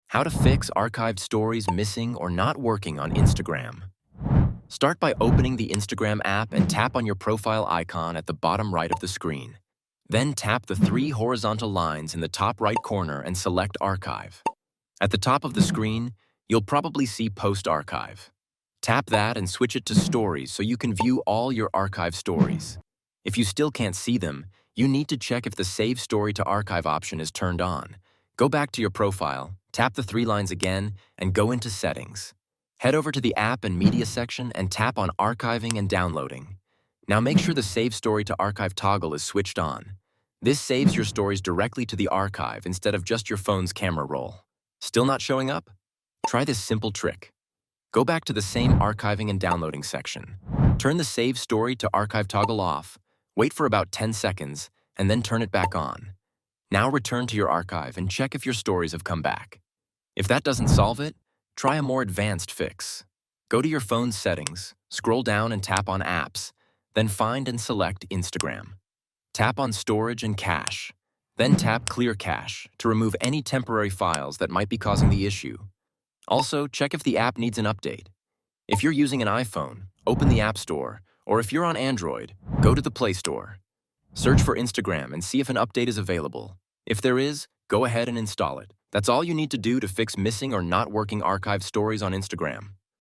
How to fix archived stories missing or not working on Instagram. Start by opening the Instagram app and tap on your profile icon at the bottom right of the screen. Then tap the three horizontal lines in the top right corner and select Archive. At the top of the screen, you'll probably see Post Archive. Tap that and switch it to Stories so you can view all your archive stories. If you still can't see them, you need to check if the Save Story to Archive option is turned on. Go back to your profile, tap the three lines again, and go into Settings. Head over to the App and Media section and tap on Archiving and Downloading. Now make sure the Save Story to Archive toggle is switched on. This saves your stories directly to the archive instead of just your phone's camera roll. Still not showing up? Try this simple trick. Go back to the same Archiving and Downloading section. Turn the Save Story to Archive toggle off, wait for about 10 seconds, and then turn it back on. Now return to your archive and check if your stories have come back. If that doesn't solve it, try a more advanced fix. Go to your phone's settings, scroll down and tap on Apps, then find and select Instagram. Tap on Storage and Cache, then tap Clear Cache to remove any temporary files that might be causing the issue. Also, check if the app needs an update. If you're using an iPhone, open the App Store, or if you're on Android, go to the Play Store. Search for Instagram and see if an update is available. If there is, go ahead and install it. That's all you need to do to fix missing or not working archive stories on Instagram.